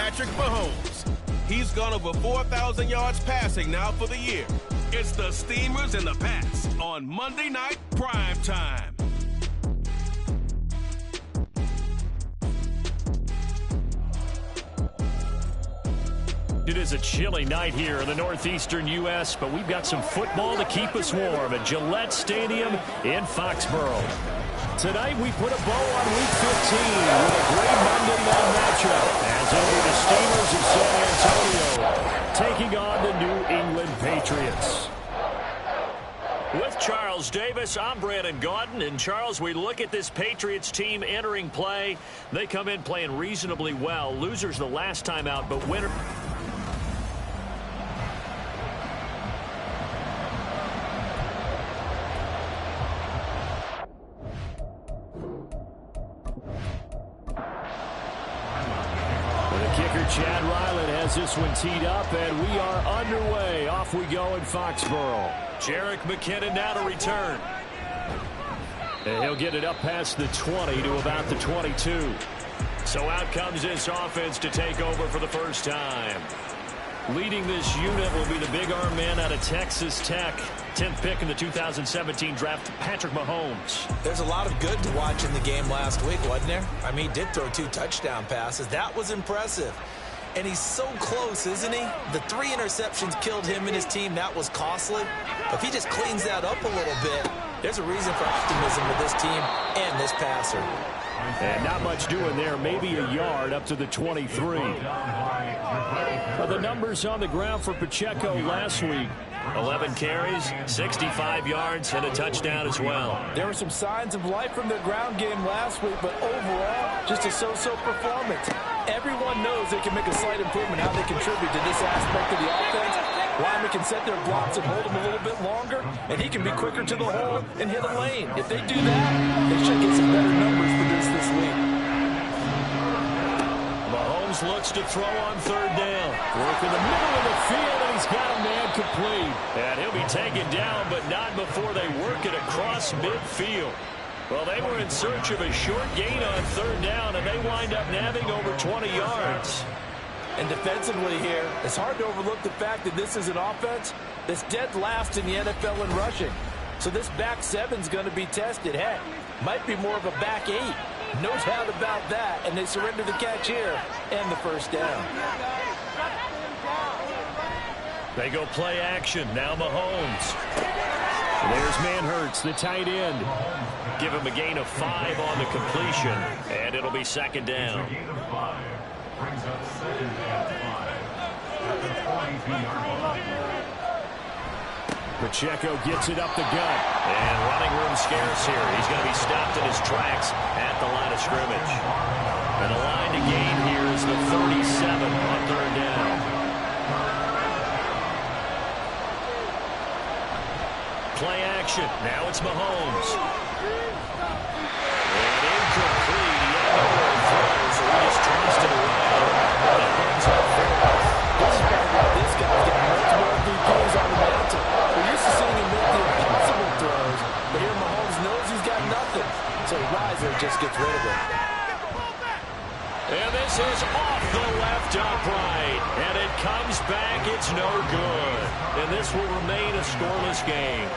Patrick Mahomes. He's gone over 4,000 yards passing now for the year. It's the Steamers and the Pats on Monday Night Prime Time. It is a chilly night here in the northeastern U.S., but we've got some football to keep us warm at Gillette Stadium in Foxborough. Tonight we put a bow on Week 15 with a great Monday night matchup as it'll be the Steamers of San Antonio taking on the New England Patriots. With Charles Davis, I'm Brandon Gaudin. And Charles, we look at this Patriots team entering play. They come in playing reasonably well. Losers the last time out, but winner. Chad Ryland has this one teed up, and we are underway. Off we go in Foxborough. Jerick McKinnon now to return. And he'll get it up past the 20 to about the 22. So out comes this offense to take over for the first time. Leading this unit will be the big arm man out of Texas Tech. 10th pick in the 2017 draft, Patrick Mahomes. There's a lot of good to watch in the game last week, wasn't there? I mean, he did throw 2 touchdown passes. That was impressive. And he's so close, isn't he? The 3 interceptions killed him and his team. That was costly. If he just cleans that up a little bit, there's a reason for optimism with this team and this passer. And not much doing there. Maybe a yard up to the 23. The numbers on the ground for Pacheco last week. 11 carries, 65 yards, and a touchdown as well. There were some signs of life from their ground game last week, but overall, just a so-so performance. Everyone knows they can make a slight improvement how they contribute to this aspect of the offense. Linemen can set their blocks and hold them a little bit longer, and he can be quicker to the hole and hit a lane. If they do that, they should get some better numbers for this week. Mahomes looks to throw on 3rd down. Work in the middle of the field, and he's got a man complete. And he'll be taken down, but not before they work it across midfield. Well, they were in search of a short gain on 3rd down, and they wind up nabbing over 20 yards. And defensively here, it's hard to overlook the fact that this is an offense that's dead last in the NFL in rushing. So this back 7's going to be tested. Heck, might be more of a back 8. No doubt about that. And they surrender the catch here and the first down. They go play action. Now Mahomes. There's Manhurts, the tight end. Give him a gain of 5 on the completion. And it'll be 2nd down. Pacheco gets it up the gut. And running room scarce here. He's going to be stopped in his tracks at the line of scrimmage. And the line to gain here is the 37 on 3rd down. Play action. Now it's Mahomes. And incomplete. He had nowhere to throw, so he just tossed it around. And it brings up 4th. This is about why this guy's getting multiple MVPs on the mantle. We're used to seeing him make the impossible throws, but here Mahomes knows he's got nothing, so Reiser just gets rid of it. And this is off the left upright, and it comes back. It's no good, and this will remain a scoreless game.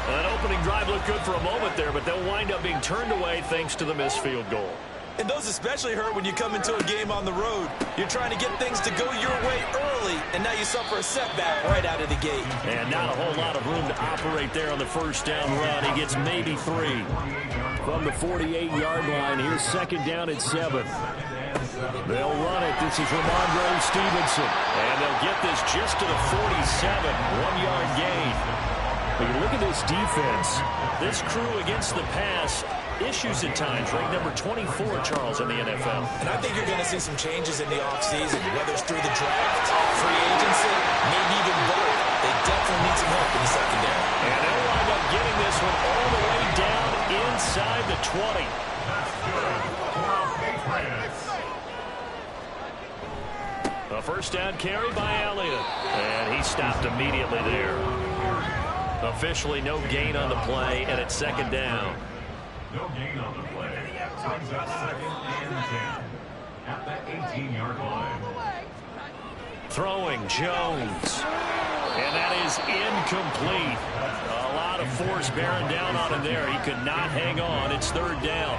An opening drive looked good for a moment there, but they'll wind up being turned away thanks to the missed field goal. And those especially hurt when you come into a game on the road. You're trying to get things to go your way early, and now you suffer a setback right out of the gate. And not a whole lot of room to operate there on the first down run. He gets maybe 3. From the 48-yard line, here's 2nd down at 7. They'll run it. This is Ramondre Stevenson. And they'll get this just to the 47. 1-yard gain. But you look at this defense. This crew against the pass, issues at times, ranked number 24, Charles, in the NFL. And I think you're going to see some changes in the offseason, whether it's through the draft, free agency, maybe even both. They definitely need some help in the secondary. And they'll wind up getting this one all the way down inside the 20. A first down carry by Elliott. And he stopped immediately there. Officially no gain on the play, and it's 2nd down. No gain on the play. Brings up 2nd and 10 at the 18-yard line. throwing, Jones. And that is incomplete. A lot of force bearing down on him there. He could not hang on. It's third down.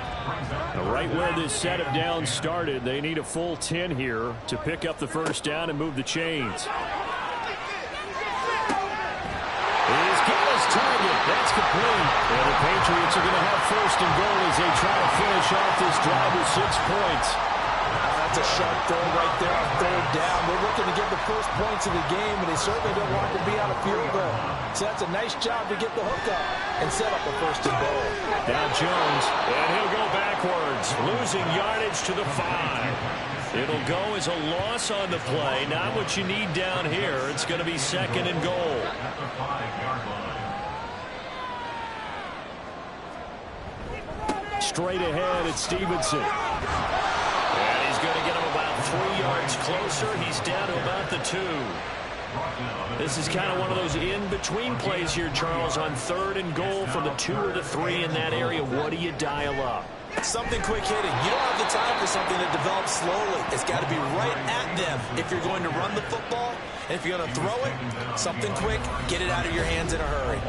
Right where this set of downs started, they need a full 10 here to pick up the first down and move the chains. He's got his target. That's complete. And the Patriots are going to have first and goal as they try to finish off this drive with 6 points. That's a sharp throw right there on third down. They're looking to get the first points of the game, and they certainly don't want to be out of field goal. So that's a nice job to get the hook up and set up a first and goal. Now Jones, and he'll go backwards, losing yardage to the 5. It'll go as a loss on the play. Not what you need down here. It's going to be second and goal. Straight ahead, it's Stevenson. And he's going to get him about 3 yards closer. He's down to about the 2. This is kind of one of those in-between plays here, Charles, on third and goal from the 2 or the 3 in that area. What do you dial up? Something quick hitting. You don't have the time for something that develops slowly. It's got to be right at them if you're going to run the football. And if you're going to throw it, something quick, get it out of your hands in a hurry.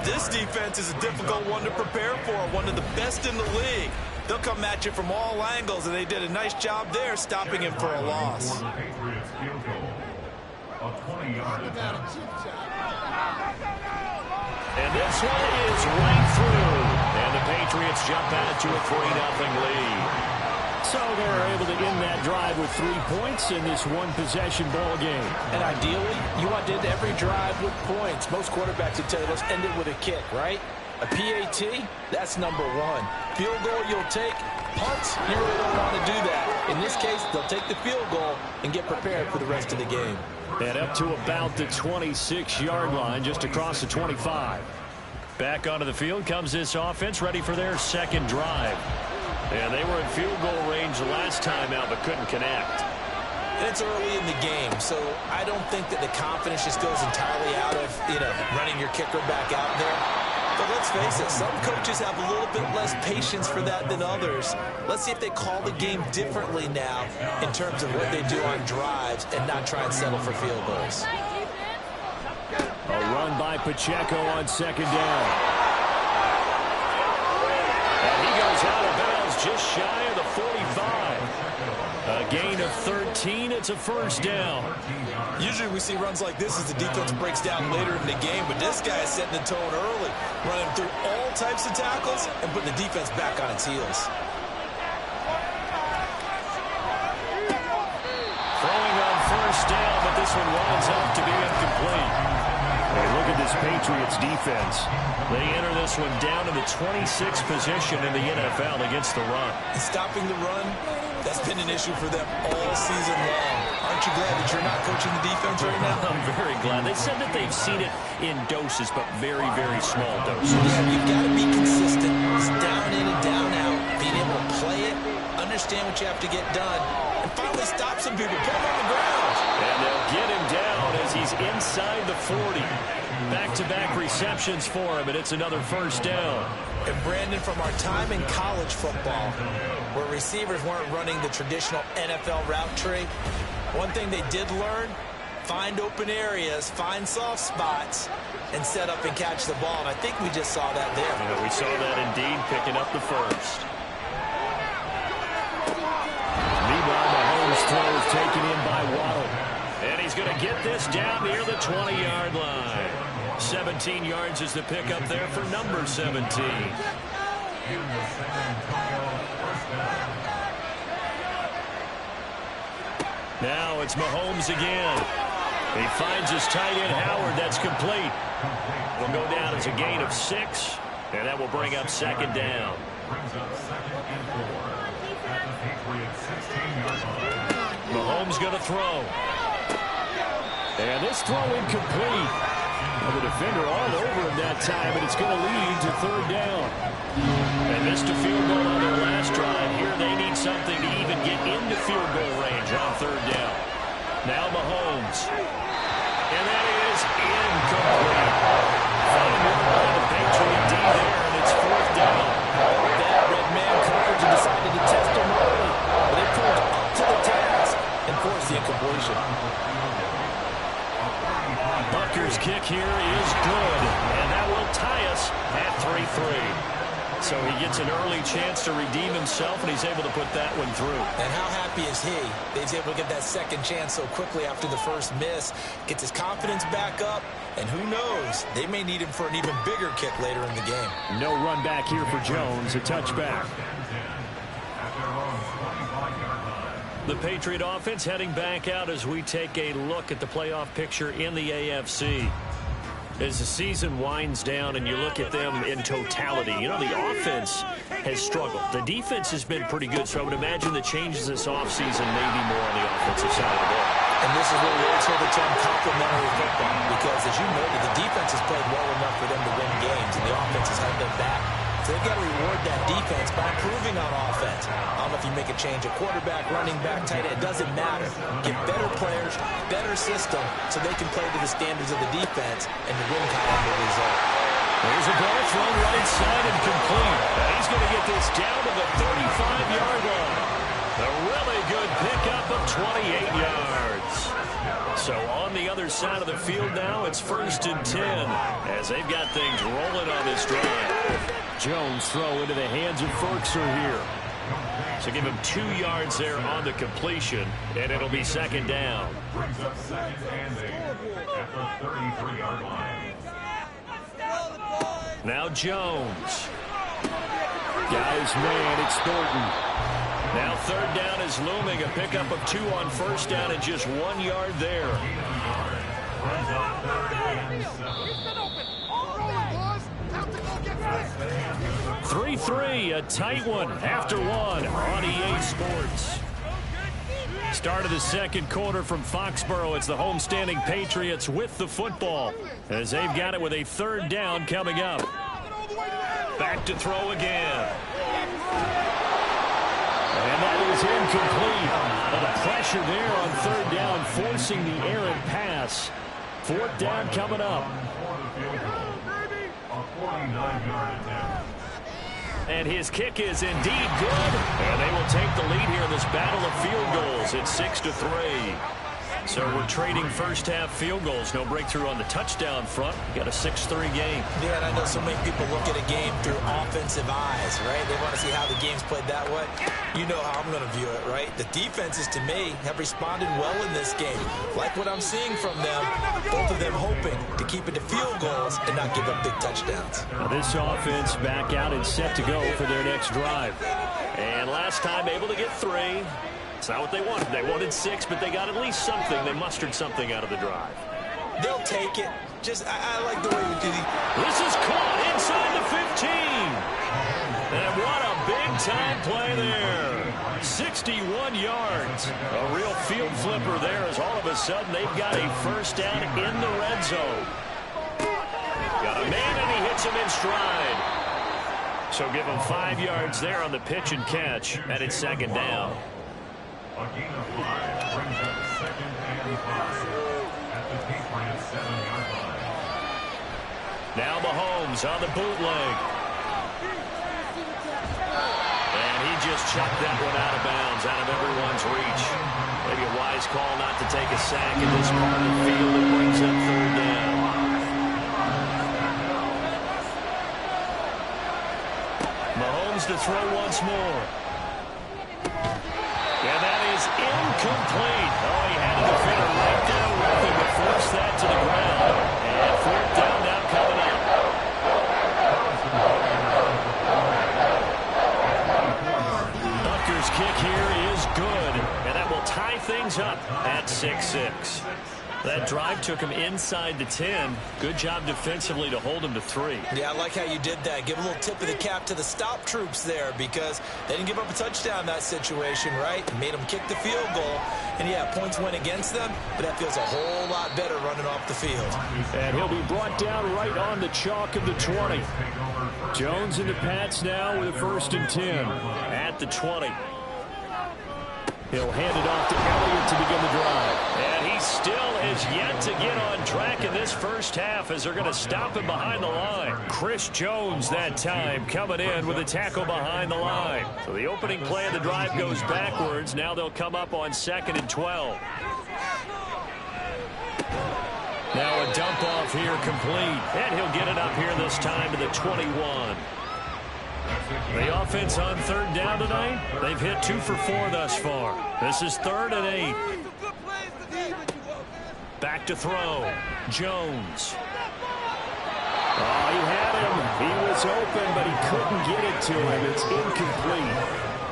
This defense is a difficult one to prepare for, one of the best in the league. They'll come at you from all angles, and they did a nice job there stopping him for a loss. And this one is right through. And the Patriots jump out to a 3-0 lead. So they're able to end that drive with 3 points in this one-possession ball game. And ideally, you want to end every drive with points. Most quarterbacks would tell you, let's end it with a kick, right? A PAT, that's number 1. Field goal you'll take. Punts, you really don't want to do that. In this case, they'll take the field goal and get prepared for the rest of the game. And up to about the 26-yard line, just across the 25. Back onto the field comes this offense, ready for their second drive. And they were in field goal range last time out, but couldn't connect. And it's early in the game, so I don't think that the confidence just goes entirely out of, running your kicker back out there. But let's face it, some coaches have a little bit less patience for that than others. Let's see if they call the game differently now in terms of what they do on drives and not try and settle for field goals. A run by Pacheco on second down. And he goes out of bounds just shy of the 45. A gain of 13. It's a first down. Usually we see runs like this as the defense breaks down later in the game, but this guy is setting the tone early, running through all types of tackles and putting the defense back on its heels. Throwing on first down, but this one winds up to be incomplete. Hey, look at this Patriots defense. They enter this one down in the 26th position in the NFL against the run. And stopping the run, that's been an issue for them all season long. Aren't you glad that you're not coaching the defense right now? I'm very glad. They said that they've seen it in doses, but very, very small doses. Yeah, you've got to be consistent. It's down in and down out. Being able to play it, understand what you have to get done, and finally stop some people. Put them on the ground. And they'll get him down as he's inside the 40. Back-to-back receptions for him, and it's another first down. And Brandon, from our time in college football, where receivers weren't running the traditional NFL route tree, one thing they did learn, find open areas, find soft spots, and set up and catch the ball. And I think we just saw that there. Yeah, we saw that indeed, picking up the first. Meanwhile, Mahomes' throw is taken in by Waddle. And he's going to get this down near the 20-yard line. 17 yards is the pickup there for number 17. Now it's Mahomes again. He finds his tight end Howard. That's complete. Will go down as a gain of 6, and that will bring up second down. Mahomes going to throw. And this throw incomplete. The defender all over him that time, and it's going to lead to third down. They missed a field goal on their last drive. Here they need something to even get into field goal range on third down. Now Mahomes. And that is incomplete. Fine the Patriot D there, and it's fourth down. That red man coverage and decided to test him early. But they proved up to the task and forced the the incompletion. Butker's kick here is good, and that will tie us at 3-3. So he gets an early chance to redeem himself, and he's able to put that one through. And how happy is he that he's able to get that second chance so quickly after the first miss, gets his confidence back up, and who knows, they may need him for an even bigger kick later in the game. No run back here for Jones, a touchback. The Patriot offense heading back out as we take a look at the playoff picture in the AFC. As the season winds down and you look at them in totality, you know, the offense has struggled. The defense has been pretty good, so I would imagine the changes this offseason may be more on the offensive side of the ball. And this is where we always hear the term complementary football, because as you noted, the defense has played well enough for them to win games, and the offense has held them back. So they've got to reward that defense by improving on offense. I don't know if you make a change at quarterback, running back, tight end. It doesn't matter. Get better players, better system, so they can play to the standards of the defense, and the win column will result. There's a ball thrown right side and complete. He's going to get this down to the 35-yard line. A really good pickup of 28 yards. So on the other side of the field now, it's 1st and 10 as they've got things rolling on this drive. Jones throw into the hands of Ferkser here. So give him 2 yards there on the completion, and it'll be 2nd down. Brings up 2nd and 8 at the 33-yard line. Now Jones. Guys man, it's Thornton. Now 3rd down is looming. A pickup of 2 on 1st down and just 1 yard there. 3-3, a tight one after 1 on EA Sports. Start of the 2nd quarter from Foxborough. It's the homestanding Patriots with the football as they've got it with a 3rd down coming up. Back to throw again. And that is incomplete. But the pressure there on 3rd down, forcing the errant pass. 4th down coming up. And his kick is indeed good. And they will take the lead here in this battle of field goals. It's 6-3. So we're trading first half field goals. No breakthrough on the touchdown front. Got a 6-3 game. Yeah, and I know so many people look at a game through offensive eyes, right? They want to see how the game's played that way. You know how I'm going to view it, right? The defenses, to me, have responded well in this game. Like what I'm seeing from them, both of them hoping to keep it to field goals and not give up big touchdowns. Now this offense back out and set to go for their next drive. And last time able to get 3. It's not what they wanted. They wanted 6, but they got at least something. They mustered something out of the drive. They'll take it. Just, I like the way we do it. This is caught inside the 15. And what a big-time play there. 61 yards. A real field flipper there as all of a sudden they've got a 1st down in the red zone. Got a man, and he hits him in stride. So give him 5 yards there on the pitch and catch, and it's 2nd down. A gain of 5 brings up 2nd and 5 at the Patriot 7-yard line. Now Mahomes on the bootleg. And he just chucked that one out of bounds, out of everyone's reach. Maybe a wise call not to take a sack in this part of the field that brings up 3rd down. Mahomes to throw once more. And that is incomplete. Oh, he had a defender right down with him to force that to the ground. And 4th down now coming up. Butker's kick here is good. And that will tie things up at 6-6. That drive took him inside the 10. Good job defensively to hold him to 3. Yeah, I like how you did that. Give a little tip of the cap to the stop troops there because they didn't give up a touchdown in that situation, right? Made them kick the field goal. And, yeah, points went against them, but that feels a whole lot better running off the field. And he'll be brought down right on the chalk of the 20. Jones and the Pats now with a 1st and 10 at the 20. He'll hand it off to Elliott to begin the drive. And he still has yet to get on track in this first half as they're going to stop him behind the line. Chris Jones that time coming in with a tackle behind the line. So the opening play of the drive goes backwards. Now they'll come up on 2nd and 12. Now a dump off here complete. And he'll get it up here this time to the 21. The offense on 3rd down tonight, they've hit 2 for 4 thus far. This is 3rd and 8. Back to throw. Jones. Oh, he had him. He was open, but he couldn't get it to him. It's incomplete.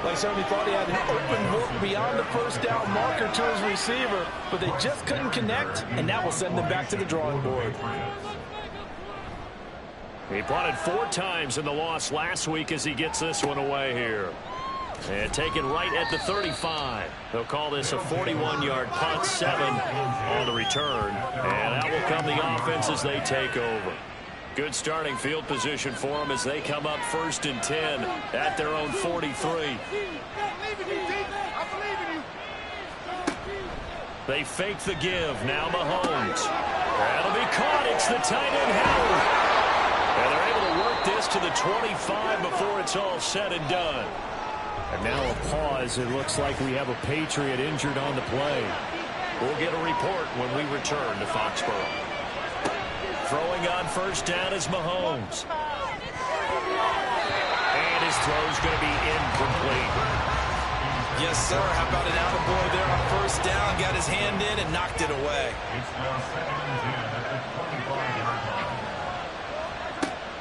They certainly thought he had an open look beyond the first down marker to his receiver, but they just couldn't connect, and that will send them back to the drawing board. He punted 4 times in the loss last week as he gets this one away here. And taken right at the 35. They'll call this a 41-yard punt, 7 on the return. And out will come the offense as they take over. Good starting field position for them as they come up 1st and 10 at their own 43. They fake the give. Now Mahomes. That'll be caught. It's the tight end Howard. And they're able to work this to the 25 before it's all said and done. And now a pause. It looks like we have a Patriot injured on the play. We'll get a report when we return to Foxborough. Throwing on 1st down is Mahomes. And his throw's going to be incomplete. Yes, sir. How about an attaboy there on 1st down? Got his hand in and knocked it away. It's now 2nd and 10 at the 25-yard line.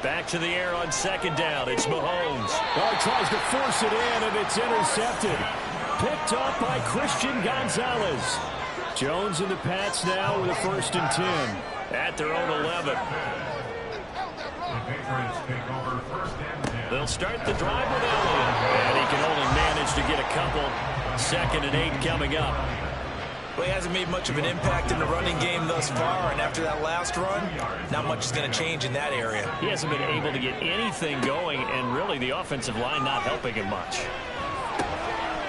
Back to the air on 2nd down. It's Mahomes. Oh, he tries to force it in, and it's intercepted. Picked up by Christian Gonzalez. Jones and the Pats now with a 1st and 10. At their own 11. The Patriots take over 1st and 10. They'll start the drive with Elliott. And he can only manage to get a couple. 2nd and 8 coming up. Well, he hasn't made much of an impact in the running game thus far, and after that last run, not much is going to change in that area. He hasn't been able to get anything going, and really the offensive line not helping him much.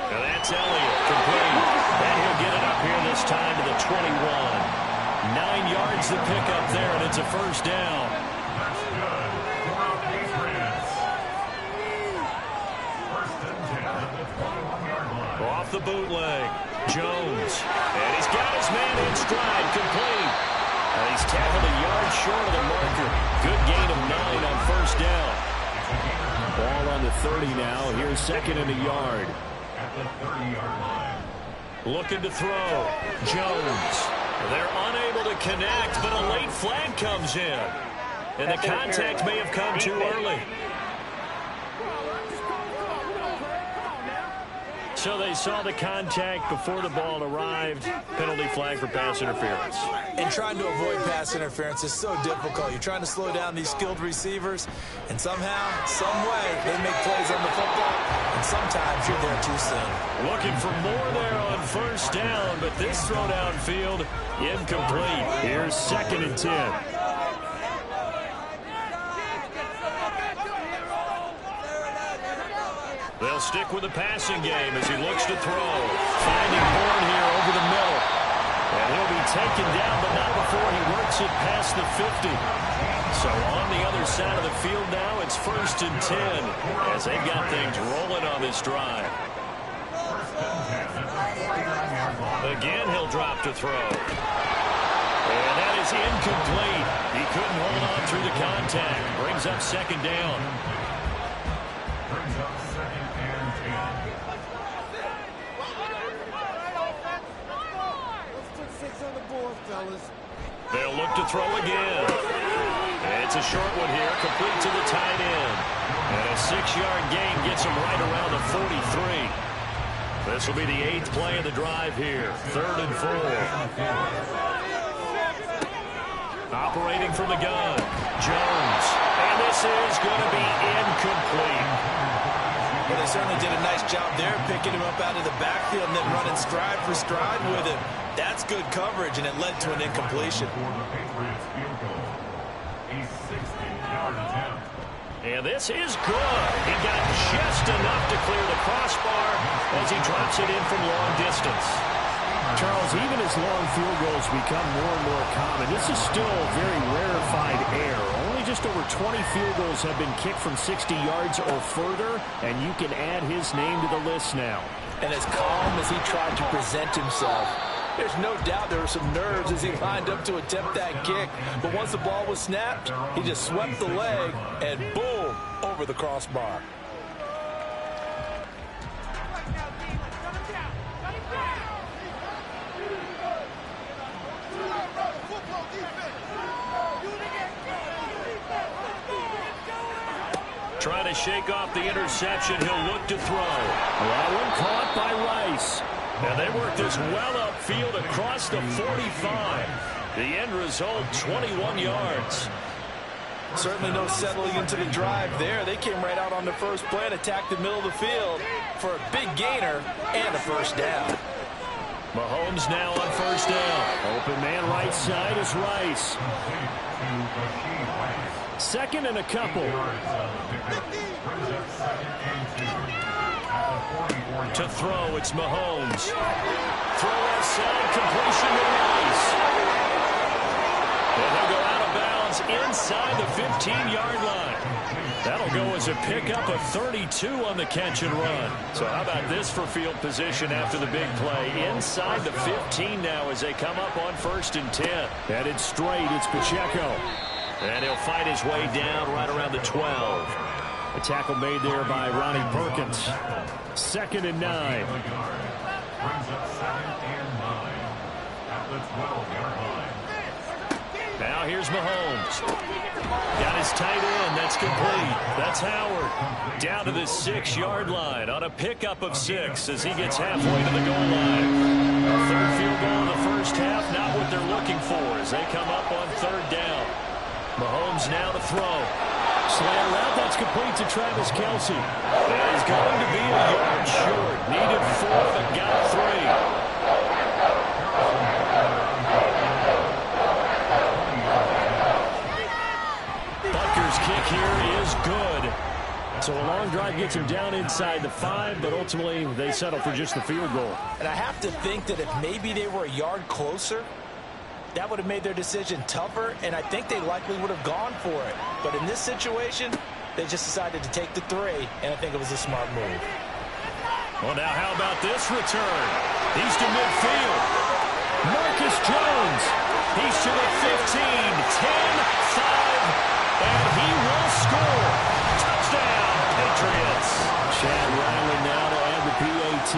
And that's Elliott, complete. And he'll get it up here this time to the 21. 9 yards to pick up there, and it's a 1st down. That's good for our Patriots. 1st and 10 at the 21-yard line. Off the bootleg. Jones. And he's got his man in stride, complete. And he's tackled a yard short of the marker. Good gain of 9 on 1st down. Ball on the 30 now. Here's 2nd and a yard. At the 30-yard line. Looking to throw. Jones. They're unable to connect, but a late flag comes in. And the contact may have come too early. So they saw the contact before the ball arrived. Penalty flag for pass interference. And trying to avoid pass interference is so difficult. You're trying to slow down these skilled receivers, and somehow, some way, they make plays on the football, and sometimes you're there too soon. Looking for more there on 1st down, but this throw downfield, incomplete. Here's 2nd and 10. They'll stick with the passing game as he looks to throw. Finding Bourne here over the middle. And he'll be taken down, but not before he works it past the 50. So on the other side of the field now, it's 1st and 10 as they've got things rolling on this drive. Again, he'll drop to throw. And that is incomplete. He couldn't hold on through the contact. Brings up 2nd down. Brings up 2nd and 10. They'll look to throw again. It's a short one here, complete to the tight end. And a 6-yard gain gets him right around the 43. This will be the 8th play of the drive here. 3rd and 4. Operating from the gun, Jones. And this is going to be incomplete. Well, they certainly did a nice job there, picking him up out of the backfield and then running stride for stride with him. That's good coverage, and it led to an incompletion. For the Patriots field goal. A 60-yard attempt. And this is good. He got just enough to clear the crossbar as he drops it in from long distance. Charles, even as long field goals become more and more common, this is still very rarefied air. Only just over 20 field goals have been kicked from 60 yards or further, and you can add his name to the list now. And as calm as he tried to present himself, there's no doubt there were some nerves as he lined up to attempt that kick. But once the ball was snapped, he just swept the leg and boom, over the crossbar. Trying to shake off the interception. He'll look to throw. That one caught by Rice. And they work this well upfield across the 45. The end result, 21 yards. Certainly no settling into the drive there. They came right out on the first play and attacked the middle of the field for a big gainer and a first down. Mahomes now on first down. Open man right side is Rice. Second and a couple. To throw, it's Mahomes. Throw outside, completion to Rice. And he'll go out of bounds inside the 15-yard line. That'll go as a pickup of 32 on the catch and run. So how about this for field position after the big play? Inside the 15 now as they come up on 1st and 10. Headed straight, it's Pacheco. And he'll fight his way down right around the 12. A tackle made there by Ronnie Perkins. 2nd and 9. Brings up 2nd and 9 at the 12-yard line. Now here's Mahomes. Got his tight end. That's complete. That's Howard. Down to the 6-yard line on a pickup of 6 as he gets halfway to the goal line. A third field goal in the first half, not what they're looking for as they come up on 3rd down. Mahomes now to throw. Slant route, that's complete to Travis Kelce. That is going to be a yard short. Needed 4, but got 3. Butker's kick here is good. So a long drive gets him down inside the 5, but ultimately they settle for just the field goal. And I have to think that if maybe they were a yard closer, that would have made their decision tougher, and I think they likely would have gone for it. But in this situation, they just decided to take the 3, and I think it was a smart move. Well, now how about this return? He's to midfield. Marcus Jones. He's to the 15, 10, 5, and he will score. Touchdown, Patriots. Chad Riley now to add the PAT.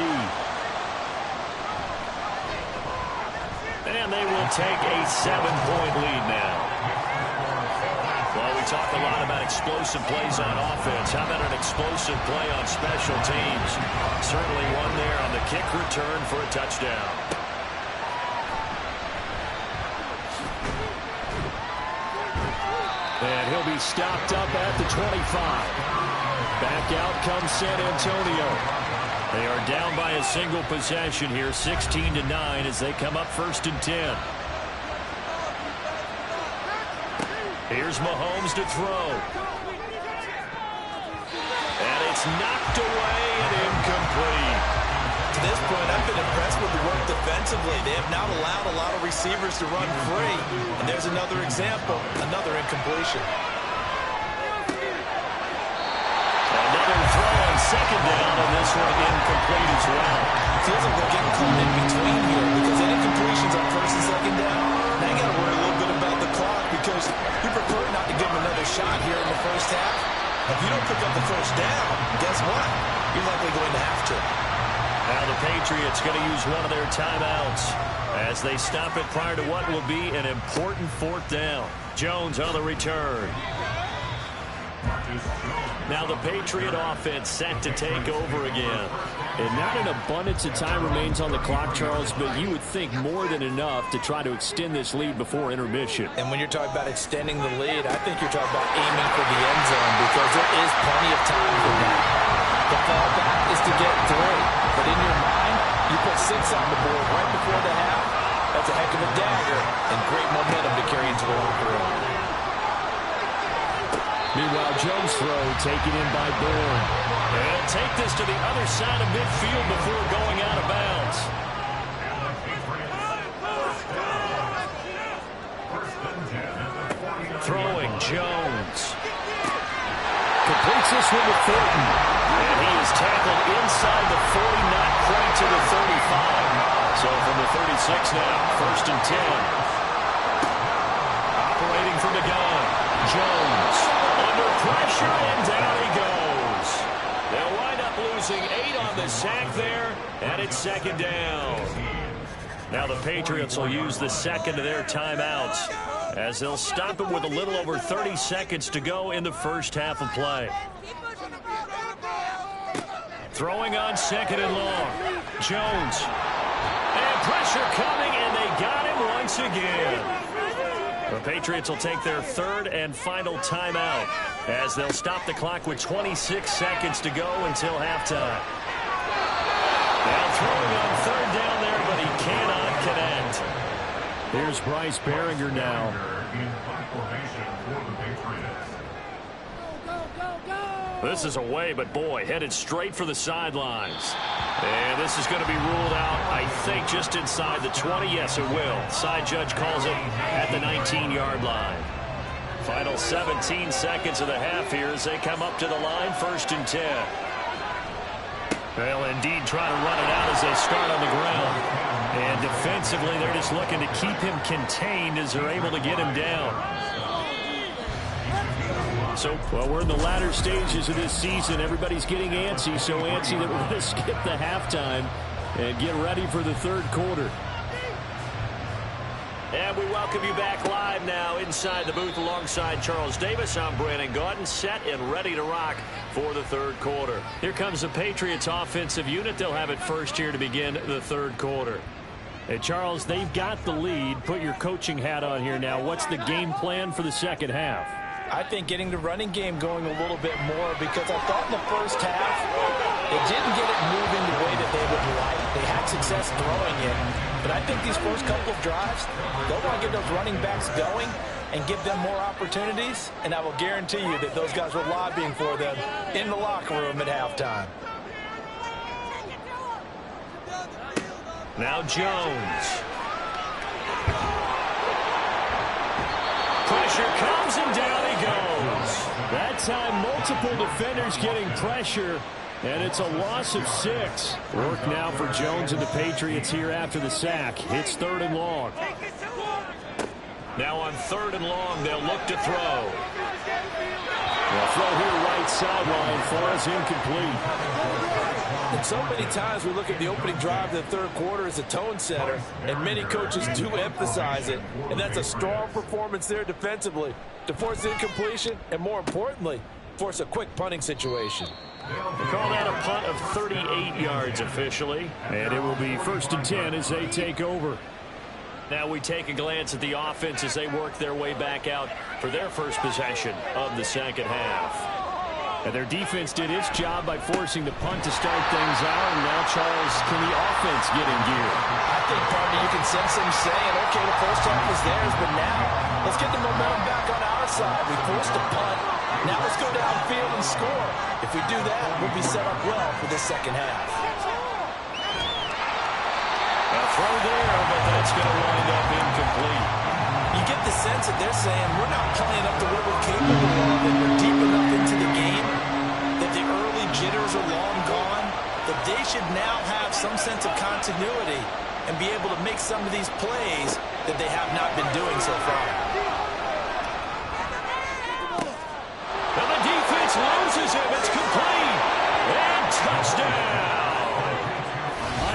And they will take a 7-point lead now. Well, we talk a lot about explosive plays on offense. How about an explosive play on special teams? Certainly one there on the kick return for a touchdown. And he'll be stopped up at the 25. Back out comes San Antonio. They are down by a single possession here, 16-9 as they come up 1st and 10. Here's Mahomes to throw. And it's knocked away and incomplete. To this point, I've been impressed with the work defensively. They have not allowed a lot of receivers to run free. And there's another example, another incompletion. Another throw on 2nd down, and this one incomplete as well. Feels like they're getting caught in between here because any completions on 1st and 2nd down, now you got to worry a little bit about the clock because you prefer not to give them another shot here in the first half. If you don't pick up the first down, guess what? You're likely going to have to. Now the Patriots going to use one of their timeouts as they stop it prior to what will be an important 4th down. Jones on the return. Now the Patriot offense set to take over again. And not an abundance of time remains on the clock, Charles, but you would think more than enough to try to extend this lead before intermission. And when you're talking about extending the lead, I think you're talking about aiming for the end zone because there is plenty of time for that. The fallback is to get 3. But in your mind, you put 6 on the board right before the half. That's a heck of a dagger and great momentum to carry into the locker room. Meanwhile, Jones' throw taken in by Bourne. And take this to the other side of midfield before going out of bounds. Jones completes this one to Thornton. And he is tackled inside the 40, not quite to the 35. So from the 36 now, 1st and 10. Operating from the gun. Jones under pressure, and down he goes. They'll wind up losing 8 on the sack there, and it's 2nd down. Now the Patriots will use the second of their timeouts as they'll stop it with a little over 30 seconds to go in the first half of play. Throwing on 2nd and long. Jones. And pressure coming, and they got him once again. The Patriots will take their 3rd and final timeout as they'll stop the clock with 26 seconds to go until halftime. Now throwing on 3rd down there, but he cannot connect. Here's Bryce Behringer now. This is away, but boy, headed straight for the sidelines. And this is going to be ruled out, I think, just inside the 20. Yes, it will. Side judge calls it at the 19-yard line. Final 17 seconds of the half here as they come up to the line, 1st and 10. They'll indeed try to run it out as they start on the ground. And defensively, they're just looking to keep him contained as they're able to get him down. So, well, we're in the latter stages of this season. Everybody's getting antsy, so antsy that we're going to skip the halftime and get ready for the 3rd quarter. And we welcome you back live now inside the booth alongside Charles Davis. I'm Brandon Gaudin, set and ready to rock for the 3rd quarter. Here comes the Patriots offensive unit. They'll have it first here to begin the 3rd quarter. Hey, Charles, they've got the lead. Put your coaching hat on here now. What's the game plan for the second half? I think getting the running game going a little bit more, because I thought in the first half they didn't get it moving the way that they would like. They had success throwing it, but I think these first couple of drives, they'll want to get those running backs going and give them more opportunities, and I will guarantee you that those guys were lobbying for them in the locker room at halftime. Now Jones. Pressure comes, and down he goes. That time, multiple defenders getting pressure, and it's a loss of 6. Work now for Jones and the Patriots here after the sack. It's 3rd and long. Now on 3rd and long, they'll look to throw. The throw here right sideline falls incomplete. And so many times we look at the opening drive of the 3rd quarter as a tone setter, and many coaches do emphasize it, and that's a strong performance there defensively to force incompletion and, more importantly, force a quick punting situation. They call that a punt of 38 yards officially. And it will be 1st and 10 as they take over. Now we take a glance at the offense as they work their way back out for their first possession of the second half. And their defense did its job by forcing the punt to start things out. And now, Charles, can the offense get in gear? I think probably you can sense them saying, okay, the first half was theirs, but now let's get the momentum back on our side. We forced a punt. Now let's go downfield and score. If we do that, we'll be set up well for this second half. A throw there, but that's going to wind up incomplete. You get the sense that they're saying we're not playing up to what we're capable of, and we're deep enough into the game that the early jitters are long gone, that they should now have some sense of continuity and be able to make some of these plays that they have not been doing so far. Now the defense loses him. It's complete. And touchdown.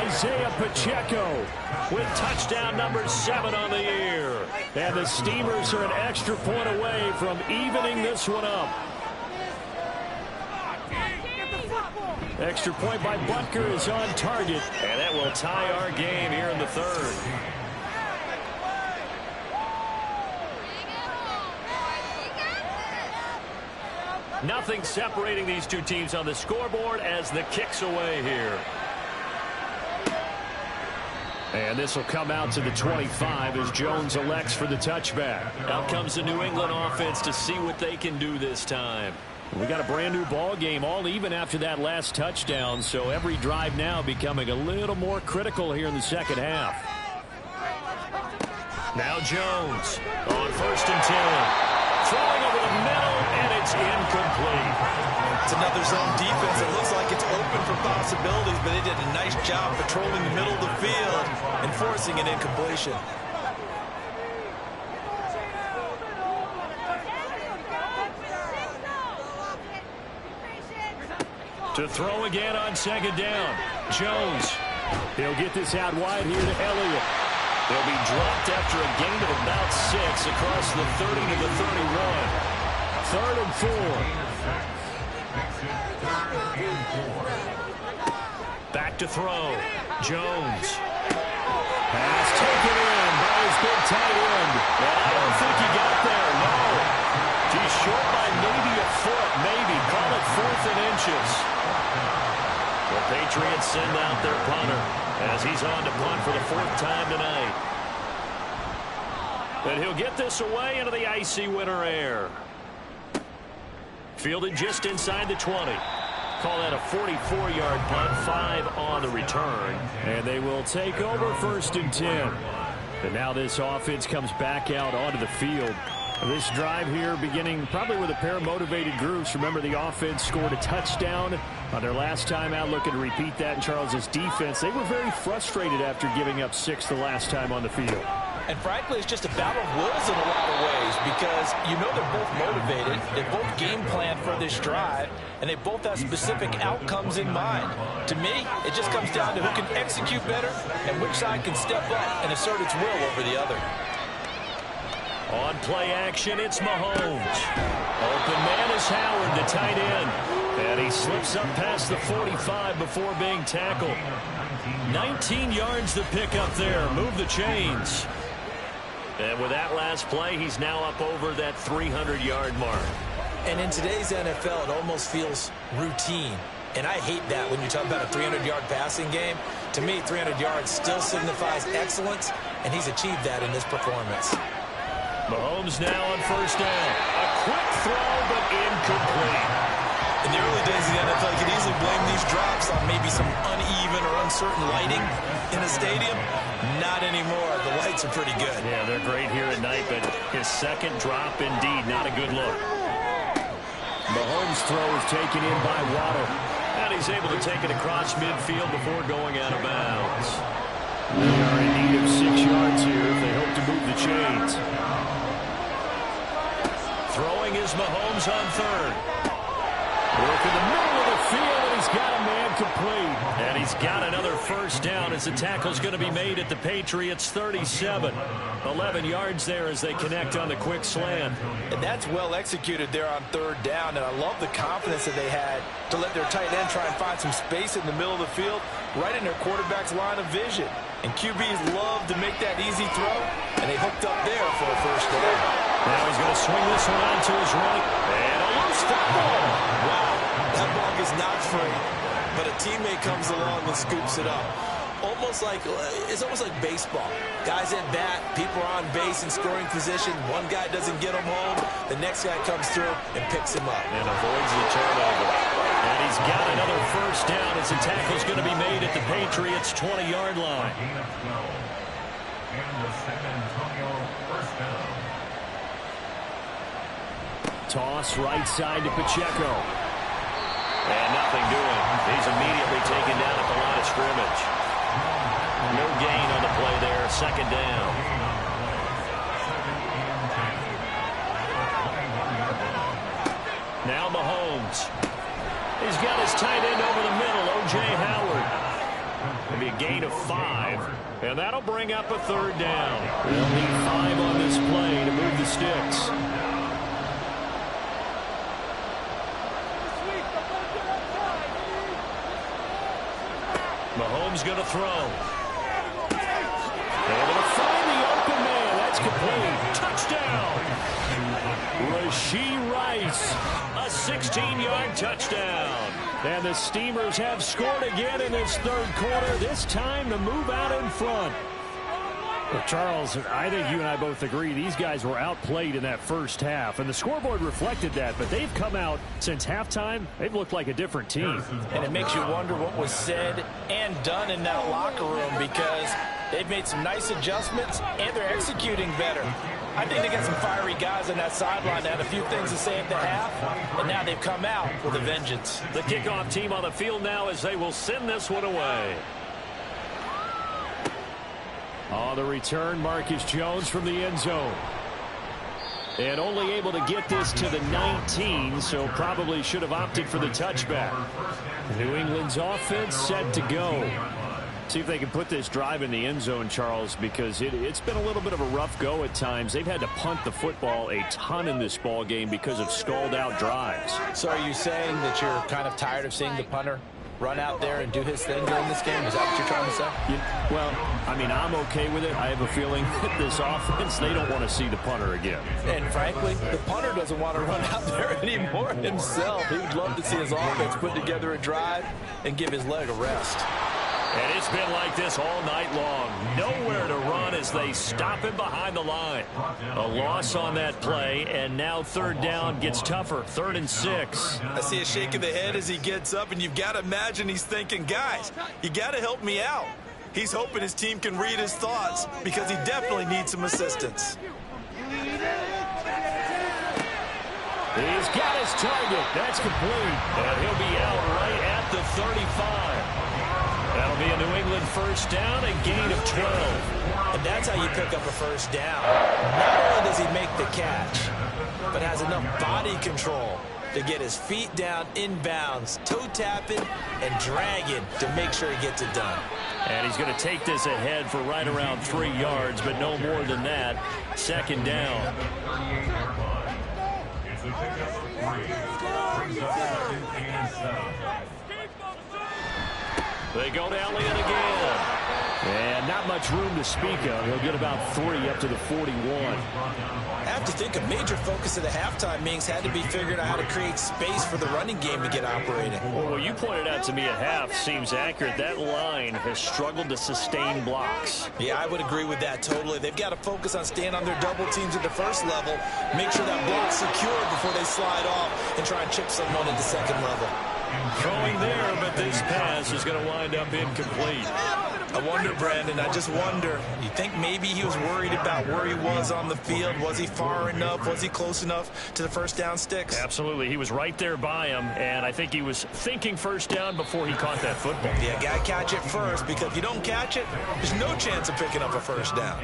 Isaiah Pacheco with touchdown number 7 on the year. And the Steamers are an extra point away from evening this one up. Extra point by Butker is on target. And that will tie our game here in the 3rd. Nothing separating these two teams on the scoreboard as the kick's away here. And this will come out to the 25 as Jones elects for the touchback. Out comes the New England offense to see what they can do this time. We got a brand new ball game, all even after that last touchdown, so every drive now becoming a little more critical here in the second half. Now Jones on 1st and 10. throwing over the middle, and it's incomplete. It's another zone defense. It looks like it's open for possibilities, but they did a nice job patrolling the middle of the field and forcing an incompletion. To throw again on second down. Jones. He'll get this out wide here to Elliott. They'll be dropped after a gain of about 6 across the 30 to the 31. 3rd and 4. Back to throw. Jones. Pass taken in by his big tight end. And I don't think he got there, no. He's short by maybe a foot, maybe. Call it 4th and inches. The Patriots send out their punter as he's on to punt for the 4th time tonight. And he'll get this away into the icy winter air. Fielded just inside the 20. Call that a 44-yard punt, 5 on the return. And they will take over 1st and 10. And now this offense comes back out onto the field. This drive here beginning probably with a pair of motivated groups. Remember, the offense scored a touchdown on their last time out, looking to repeat that in Charles's defense. They were very frustrated after giving up 6 the last time on the field. And frankly, it's just a battle of wills in a lot of ways because you know they're both motivated, they both game plan for this drive, and they both have specific outcomes in mind. To me, it just comes down to who can execute better and which side can step up and assert its will over the other. On play action, it's Mahomes. Open man is Howard, the tight end. And he slips up past the 45 before being tackled. 19 yards to pick up there. Move the chains. And with that last play, he's now up over that 300-yard mark. And in today's NFL, it almost feels routine. And I hate that when you talk about a 300-yard passing game. To me, 300 yards still signifies excellence, and he's achieved that in this performance. Mahomes now on 1st down. A quick throw, but incomplete. In the early days of the NFL, you could easily blame these drops on maybe some uneven or uncertain lighting in a stadium. Not anymore. The lights are pretty good. Yeah, they're great here at night, but his second drop, indeed, not a good look. Mahomes' throw is taken in by Waddle. And he's able to take it across midfield before going out of bounds. They are in need of 6 yards here if they hope to move the chains. Throwing is Mahomes on 3rd. Work in the middle of the field, and he's got a man complete. And he's got another 1st down as the tackle's going to be made at the Patriots' 37. 11 yards there as they connect on the quick slant. And that's well executed there on 3rd down, and I love the confidence that they had to let their tight end try and find some space in the middle of the field, right in their quarterback's line of vision. And QBs love to make that easy throw, and they hooked up there for a 1st down. Now he's going to swing this one out to his right. And a loose football. Wow, that ball is not free, but a teammate comes along and scoops it up. It's almost like baseball. Guys at bat, people are on base in scoring position. One guy doesn't get him home. The next guy comes through and picks him up. And avoids the turnover. And he's got another 1st down as the tackle's going to be made at the Patriots' 20-yard line. And the San Antonio 1st down. Toss right side to Pacheco. And nothing doing. He's immediately taken down at the line of scrimmage. No gain on the play there. 2nd down. Now Mahomes. He's got his tight end over the middle, O.J. Howard. Maybe a gain of 5. And that'll bring up a 3rd down. They'll need 5 on this play to move the sticks. Mahomes going to throw. They're going to find the open man. That's complete. Touchdown. Rashee Rice. A 16-yard touchdown. And the Steamers have scored again in this 3rd quarter. This time to move out in front. Well, Charles, I think you and I both agree these guys were outplayed in that 1st half, and the scoreboard reflected that, but they've come out since halftime. They've looked like a different team. And it makes you wonder what was said and done in that locker room because They've made some nice adjustments, and they're executing better. I think they got some fiery guys on that sideline that had a few things to say at the half, and now they've come out with a vengeance. The kickoff team on the field now as they will send this one away. On the return, Marcus Jones from the end zone. And only able to get this to the 19, so probably should have opted for the touchback. New England's offense set to go. See if they can put this drive in the end zone, Charles, because it's been a little bit of a rough go at times. They've had to punt the football a ton in this ball game because of stalled-out drives. So are you saying that you're kind of tired of seeing the punter run out there and do his thing during this game? Is that what you're trying to say? Well, I mean, I'm okay with it. I have a feeling that this offense, they don't want to see the punter again. And frankly, the punter doesn't want to run out there anymore himself. He would love to see his offense put together a drive and give his leg a rest. And it's been like this all night long. Nowhere to run as they stop him behind the line. A loss on that play, and now third down gets tougher. 3rd and 6. I see a shake of the head as he gets up, and you've got to imagine he's thinking, guys, you got to help me out. He's hoping his team can read his thoughts because he definitely needs some assistance. He's got his target. That's complete. And he'll be out right at the 35. That'll be a New England first down, a gain of 12. And that's how you pick up a first down. Not only does he make the catch, but has enough body control to get his feet down inbounds, toe tapping and dragging to make sure he gets it done. And he's going to take this ahead for right around 3 yards, but no more than that. 2nd down. It's a pickup of 3. Brings up 2nd and 7. They go to Elliott again. And not much room to speak of. He'll get about 3 up to the 41. I have to think a major focus of the halftime meetings had to be figuring out how to create space for the running game to get operating. Well, what you pointed out to me at half seems accurate. That line has struggled to sustain blocks. Yeah, I would agree with that totally. They've got to focus on staying on their double teams at the first level, make sure that block's secure before they slide off and try and chip someone at the second level. Throwing there, but this pass is going to wind up incomplete. I wonder, Brandon, I just wonder, you think maybe he was worried about where he was on the field? Was he far enough? Was he close enough to the first down sticks? Absolutely. He was right there by him, and I think he was thinking first down before he caught that football. Yeah, got to catch it first, because if you don't catch it, there's no chance of picking up a first down.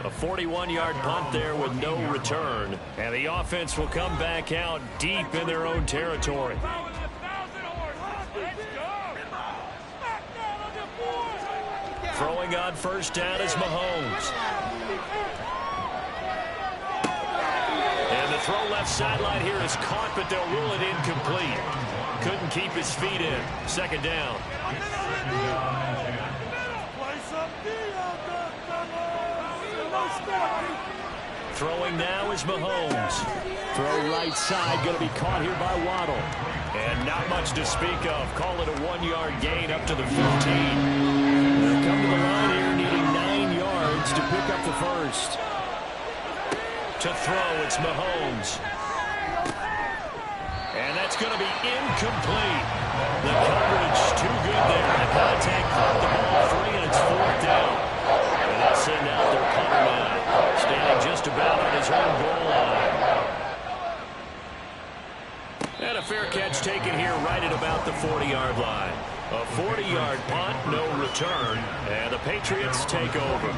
A 41-yard punt there with no return, and the offense will come back out deep in their own territory. Throwing on first down is Mahomes. And the throw left sideline here is caught, but they'll rule it incomplete. Couldn't keep his feet in. 2nd down. Throwing now is Mahomes. Throw right side, going to be caught here by Waddle. And not much to speak of. Call it a 1-yard gain up to the 15. They'll come to the line here needing 9 yards to pick up the first. To throw, it's Mahomes. And that's going to be incomplete. The coverage too good there. The contact caught the ball free, and it's 4th down. And they'll send out their punter now, standing just about on his own goal line. And a fair catch taken here right at about the 40-yard line. A 40-yard punt, no return, and the Patriots take over.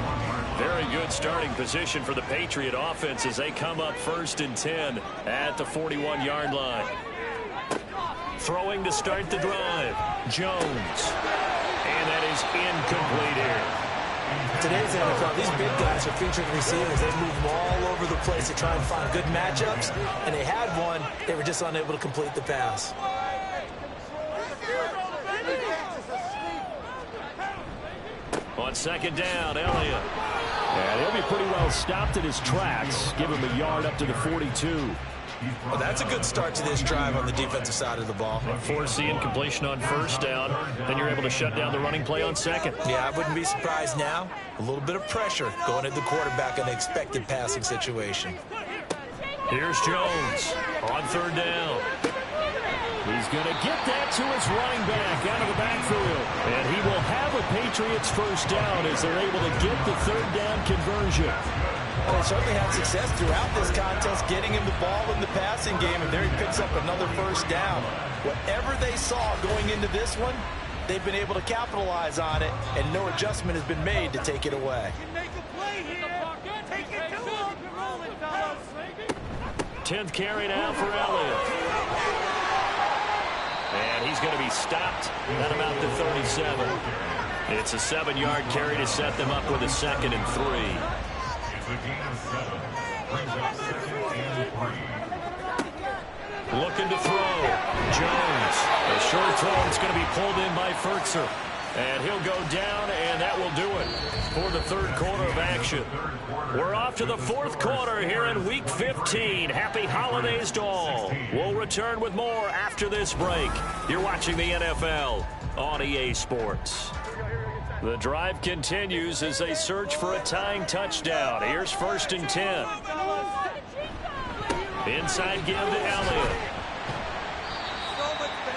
Very good starting position for the Patriot offense as they come up 1st and 10 at the 41-yard line. Throwing to start the drive, Jones. And that is incomplete here. Today's NFL, these big guys are featured receivers. They move them all over the place to try and find good matchups, and they had one. They were just unable to complete the pass. On 2nd down, Elliott. And he'll be pretty well stopped in his tracks. Give him a yard up to the 42. Well, that's a good start to this drive on the defensive side of the ball. Force the incompletion on first down. Then you're able to shut down the running play on 2nd. Yeah, I wouldn't be surprised now. A little bit of pressure going at the quarterback in an expected passing situation. Here's Jones on 3rd down. He's going to get that to his running back out of the backfield. And he will have a Patriots first down as they're able to get the third down conversion. Well, they certainly had success throughout this contest getting him the ball in the passing game, and there he picks up another first down. Whatever they saw going into this one, they've been able to capitalize on it, and no adjustment has been made to take it away. Make a play here. Take it to him. You're rolling, fellas. 10th carry now for Elliott. And he's going to be stopped at about the 37. It's a 7-yard carry to set them up with a 2nd and 3. It's a gain of 7. Brings up 2nd and 3. Looking to throw. Jones. A short throw. It's going to be pulled in by Furtzer. And he'll go down, and that will do it for the third quarter of action. We're off to the fourth quarter here in Week 15. Happy holidays to all. We'll return with more after this break. You're watching the NFL on EA Sports. The drive continues as they search for a tying touchdown. Here's 1st and 10. Inside give to Elliott.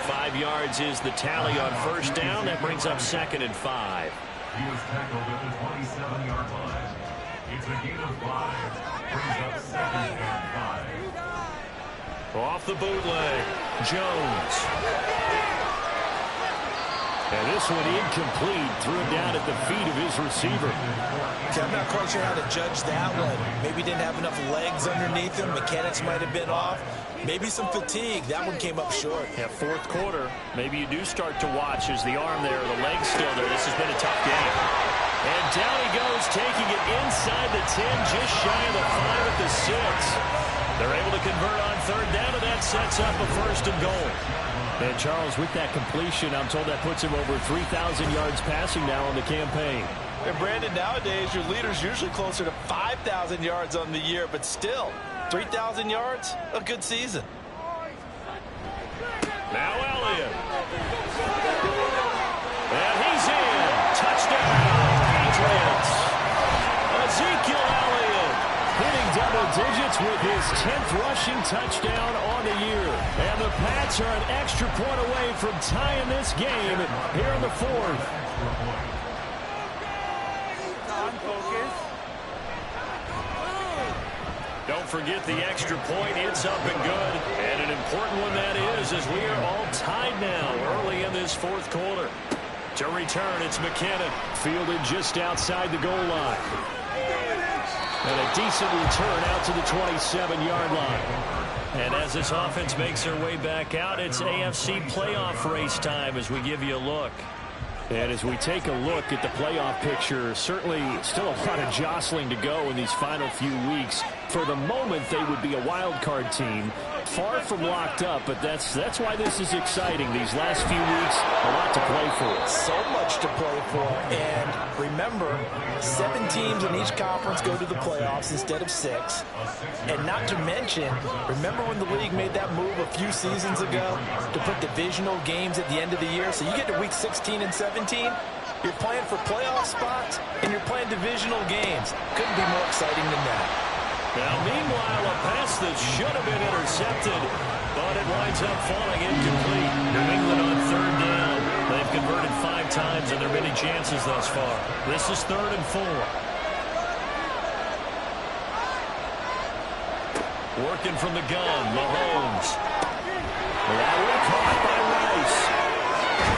5 yards is the tally on first down. That brings up 2nd and 5. He was tackled at the 27-yard line. It's a gain of 5. Brings up 2nd and 5. Off the bootleg. Jones. And this one incomplete. Threw it down at the feet of his receiver. Okay, I'm not quite sure how to judge that one. Maybe didn't have enough legs underneath him. Mechanics might have been off. Maybe some fatigue. That one came up short. Yeah, fourth quarter. Maybe you do start to watch as the arm there, the leg's still there. This has been a tough game. And down he goes, taking it inside the 10, just shy of the 5 at the 6. They're able to convert on third down, and that sets up a 1st and goal. And Charles, with that completion, I'm told that puts him over 3,000 yards passing now on the campaign. And Brandon, nowadays your leader's usually closer to 5,000 yards on the year, but still, 3,000 yards, a good season. Now Elliott. And he's in. Touchdown, Patriots. Ezekiel Elliott hitting double digits with his 10th rushing touchdown on the year. And the Pats are an extra point away from tying this game here in the fourth. Don't forget the extra point. It's up and good. And an important one that is, as we are all tied now early in this fourth quarter. To return, it's McKinnon. Fielded just outside the goal line. And a decent return out to the 27-yard line. And as this offense makes their way back out, it's AFC playoff race time as we give you a look. And as we take a look at the playoff picture, certainly still a lot of jostling to go in these final few weeks. For the moment, they would be a wild card team. Far from locked up, but that's why this is exciting. These last few weeks, a lot to play for. So much to play for. And remember, 7 teams in each conference go to the playoffs instead of 6. And not to mention, remember when the league made that move a few seasons ago to put divisional games at the end of the year? So you get to week 16 and 17, you're playing for playoff spots, and you're playing divisional games. Couldn't be more exciting than that. Now, meanwhile, a pass that should have been intercepted, but it winds up falling incomplete. New England on third down. They've converted 5 times, and there are many chances thus far. This is 3rd and 4. Working from the gun, Mahomes. That one caught by Rice.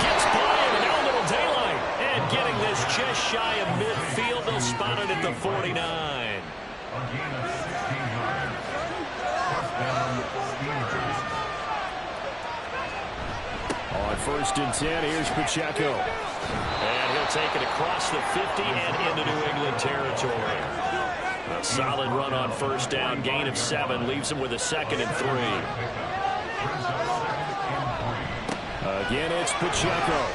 Gets by him, and now a little daylight. And getting this just shy of midfield, they'll spot it at the 49. A gain of 16 yards. First down, Steelers. On 1st and 10, here's Pacheco. And he'll take it across the 50 and into New England territory. A solid run on first down, gain of 7, leaves him with a 2nd and 3. Again, it's Pacheco.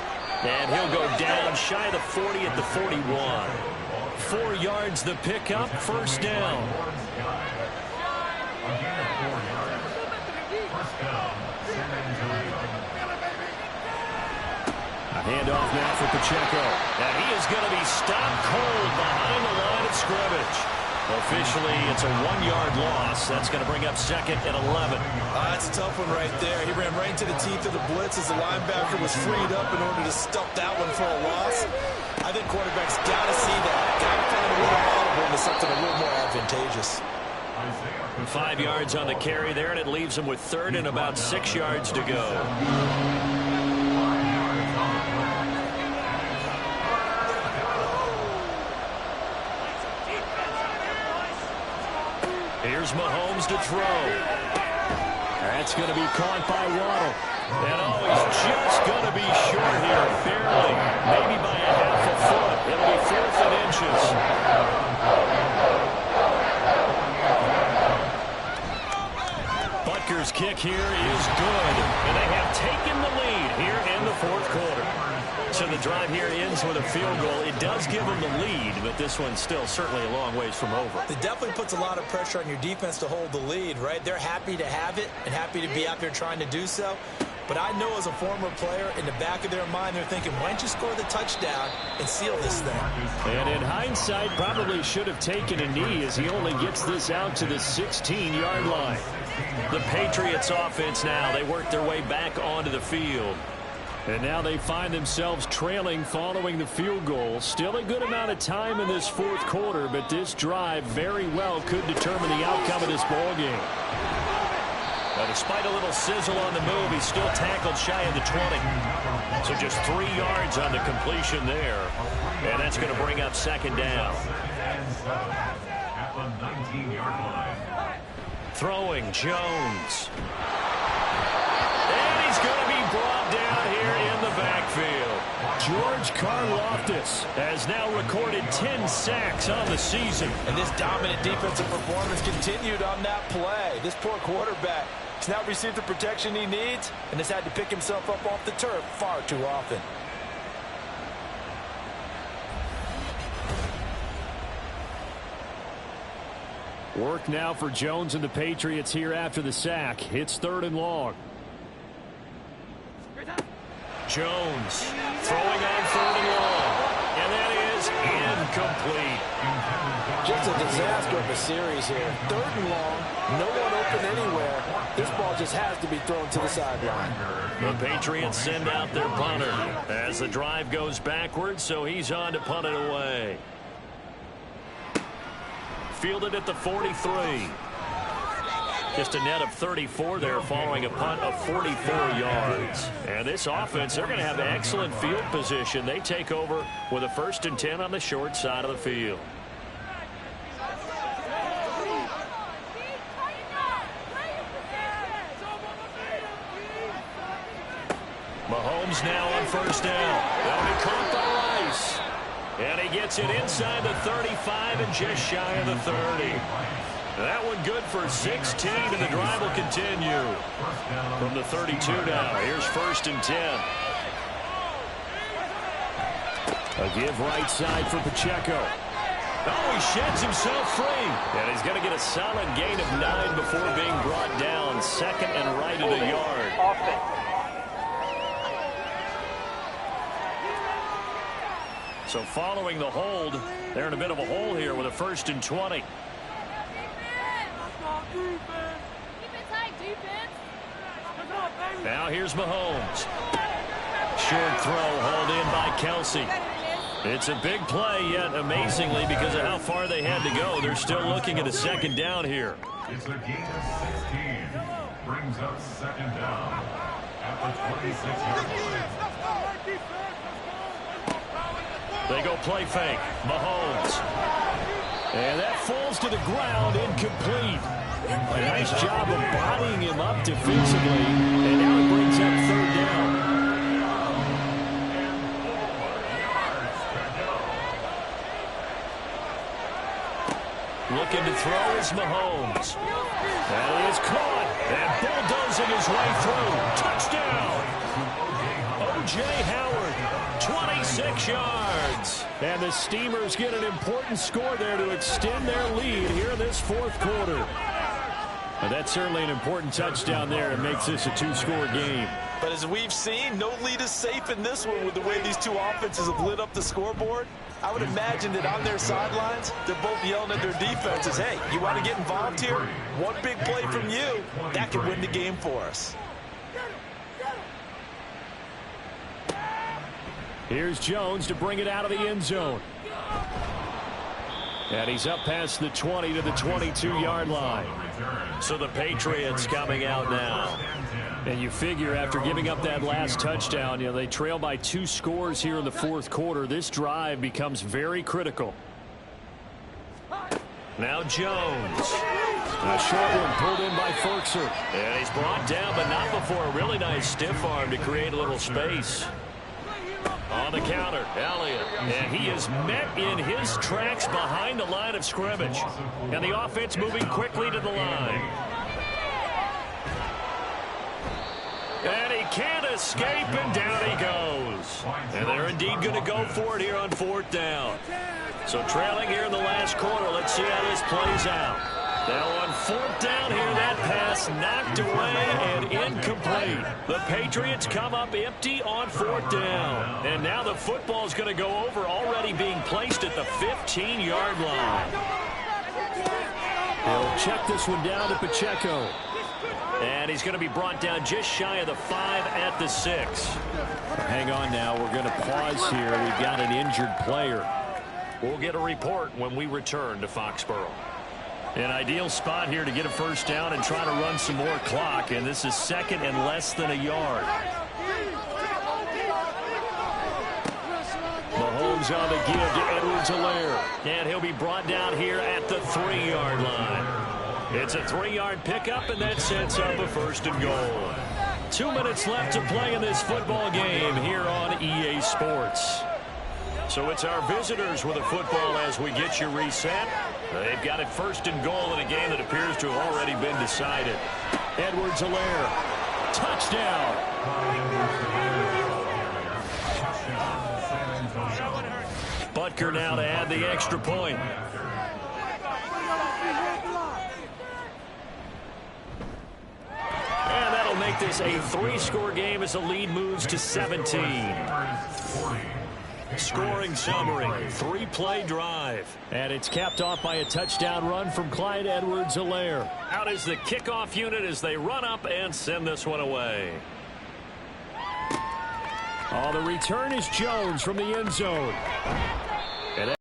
And he'll go down shy of the 40 at the 41. 4 yards the pickup, first down. A handoff now for Pacheco. And he is going to be stopped cold behind the line of scrimmage. Officially, it's a 1-yard loss. That's going to bring up second and 11. That's a tough one right there. He ran right into the teeth of the blitz as the linebacker was freed up in order to stuff that one for a loss. I think quarterbacks got to see that. Got to find a way to audible into something a little more advantageous. 5 yards on the carry there, and it leaves him with third and about 6 yards to go. Here's Mahomes to throw. That's going to be caught by Waddle. And he's just going to be short here, barely. Maybe by a half a foot. It'll be 4th and inches. Butker's kick here is good. And they have taken the lead here in the 4th quarter. So the drive here ends with a field goal. It does give them the lead, but this one's still certainly a long ways from over. It definitely puts a lot of pressure on your defense to hold the lead, right? They're happy to have it and happy to be out there trying to do so. But I know as a former player, in the back of their mind, they're thinking, why don't you score the touchdown and seal this thing? And in hindsight, probably should have taken a knee as he only gets this out to the 16-yard line. The Patriots offense now, they work their way back onto the field. And now they find themselves trailing following the field goal. Still a good amount of time in this 4th quarter, but this drive very well could determine the outcome of this ballgame. Now, despite a little sizzle on the move, he's still tackled shy of the 20. So just 3 yards on the completion there. And that's going to bring up second down. At the 19-yard line. Throwing Jones. And he's going to be brought down here in the backfield. George Karlaftis has now recorded 10 sacks on the season. And this dominant defensive performance continued on that play. This poor quarterback has now received the protection he needs and has had to pick himself up off the turf far too often. Work now for Jones and the Patriots here after the sack. It's 3rd and long. Jones throwing on 3rd and long. And that is incomplete. Just a disaster of a series here. 3rd and long, no one open anywhere. This ball just has to be thrown to the sideline. The Patriots send out their punter as the drive goes backwards, so he's on to punt it away. Fielded at the 43. Just a net of 34 there following a punt of 44 yards. And this offense, they're going to have excellent field position. They take over with a 1st and 10 on the short side of the field. Mahomes now on 1st down. That'll be caught by Rice. And he gets it inside the 35 and just shy of the 30. That one good for 16, and the drive will continue. From the 32 now, here's 1st and 10. A give right side for Pacheco. Oh, he sheds himself free. And he's going to get a solid gain of 9 before being brought down. 2nd and right at a yard. So following the hold, they're in a bit of a hole here with a 1st and 20. Now here's Mahomes. Short throw hauled in by Kelsey. It's a big play, yet amazingly, because of how far they had to go, they're still looking at a 2nd down here. It's a gain of 16. Brings up 2nd down at the 26-yard line. They go play fake. Mahomes. And that falls to the ground, incomplete. A nice job of bodying him up defensively. And now it brings up 3rd down. Looking to throw is Mahomes. And he is caught. And bulldozing his way through. Touchdown. O.J. Howard, 26 yards. And the Steamers get an important score there to extend their lead here in this 4th quarter. And that's certainly an important touchdown there. It makes this a 2-score game. But as we've seen, no lead is safe in this one with the way these two offenses have lit up the scoreboard. I would imagine that on their sidelines, they're both yelling at their defenses, hey, you want to get involved here? One big play from you, that could win the game for us. Here's Jones to bring it out of the end zone. And he's up past the 20 to the 22-yard line. So the Patriots coming out now. And you figure after giving up that last touchdown, they trail by 2 scores here in the fourth quarter. This drive becomes very critical. Now Jones. A short one pulled in by Ferkser. And he's brought down, but not before a really nice stiff arm to create a little space. On the counter, Elliott. And he is met in his tracks behind the line of scrimmage. And the offense moving quickly to the line. And he can't escape, and down he goes. And they're indeed going to go for it here on 4th down. So trailing here in the last quarter, let's see how this plays out. Now on 4th down here, that pass knocked away and incomplete. The Patriots come up empty on 4th down. And now the football's going to go over, already being placed at the 15-yard line. He'll check this one down to Pacheco. And he's going to be brought down just shy of the 5 at the 6. Hang on now. We're going to pause here. We've got an injured player. We'll get a report when we return to Foxborough. An ideal spot here to get a first down and try to run some more clock. And this is 2nd and less than a yard. Mahomes on the give to Edwards-Helaire. And he'll be brought down here at the 3-yard line. It's a 3-yard pickup, and that sets up a 1st and goal. 2 minutes left to play in this football game here on EA Sports. So it's our visitors with a football as we get you reset. They've got it 1st and goal in a game that appears to have already been decided. Edwards-Helaire. Touchdown. Butker now to add the extra point. And that'll make this a 3-score game as the lead moves to 17. Scoring summary, 3-play drive. And it's capped off by a touchdown run from Clyde Edwards-Helaire. Out is the kickoff unit as they run up and send this one away. Oh, the return is Jones from the end zone. And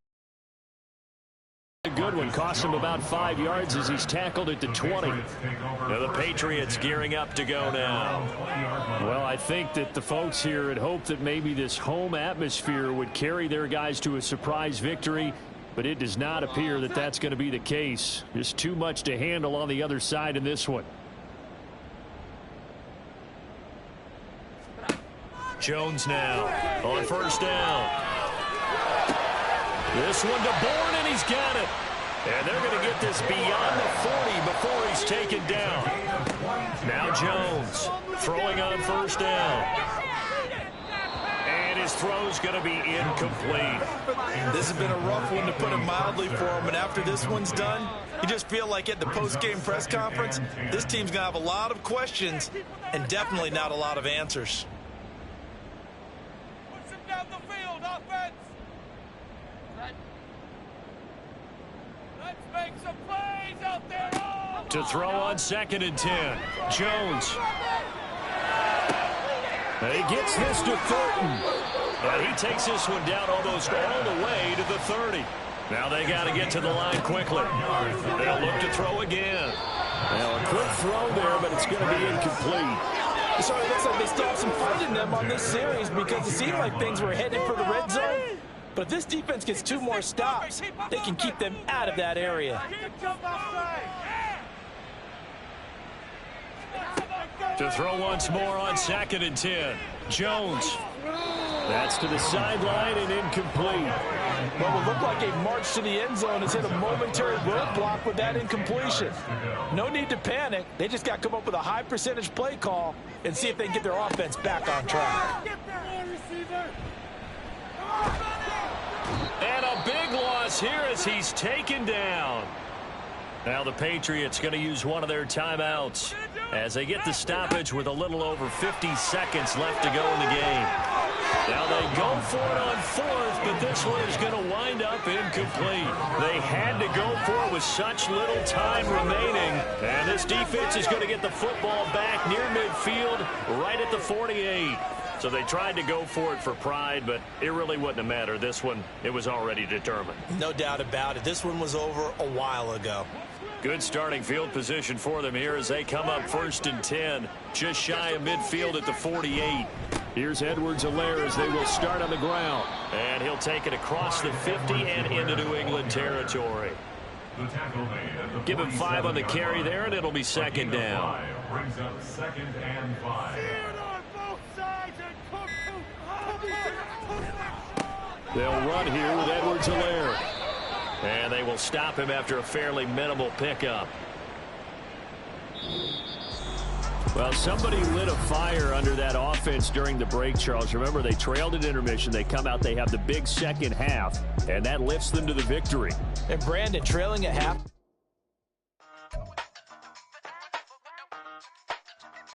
a good one. Cost him about 5 yards as he's tackled at the 20. Now the Patriots gearing up to go now. Well, I think that the folks here had hoped that maybe this home atmosphere would carry their guys to a surprise victory, but it does not appear that that's going to be the case. Just too much to handle on the other side in this one. Jones now on 1st down. This one to Bourne, and he's got it. And they're going to get this beyond the 40 before he's taken down. Now Jones throwing on 1st down. And his throw's going to be incomplete. This has been a rough one, to put it mildly, for him. And after this one's done, you just feel like at the post-game press conference, this team's going to have a lot of questions and definitely not a lot of answers. Push him down the field, offense. Let's make some plays out there. Oh, To throw on 2nd and 10. Jones. And he gets this to Thornton. And he takes this one down almost all the way to the 30. Now they got to get to the line quickly. They'll look to throw again. Now a quick throw there, but it's going to be incomplete. So it looks like they still have some fight in them on this series, because it seemed like things were headed for the red zone. But if this defense gets 2 more stops, they can keep them out of that area. To throw once more on 2nd and 10. Jones. That's to the sideline and incomplete. What will look like a march to the end zone has hit a momentary roadblock with that incompletion. No need to panic. They just got to come up with a high percentage play call and see if they can get their offense back on track. And a big loss here as he's taken down. Now the Patriots going to use one of their timeouts as they get the stoppage with a little over 50 seconds left to go in the game. Now they go for it on fourth, but this one is going to wind up incomplete. They had to go for it with such little time remaining. And this defense is going to get the football back near midfield, right at the 48. So they tried to go for it for pride, but it really wouldn't have mattered. This one, it was already determined. No doubt about it. This one was over a while ago. Good starting field position for them here as they come up 1st and 10, just shy of midfield at the 48. Here's Edwards-Helaire as they will start on the ground. And he'll take it across the 50 and into New England territory. Give him 5 on the carry there, and it'll be 2nd down. Brings up 2nd and 5. They'll run here with Edwards-Helaire. And they will stop him after a fairly minimal pickup. Well, somebody lit a fire under that offense during the break, Charles. Remember, they trailed at intermission. They come out, they have the big second half, and that lifts them to the victory. And Brandon, trailing at half.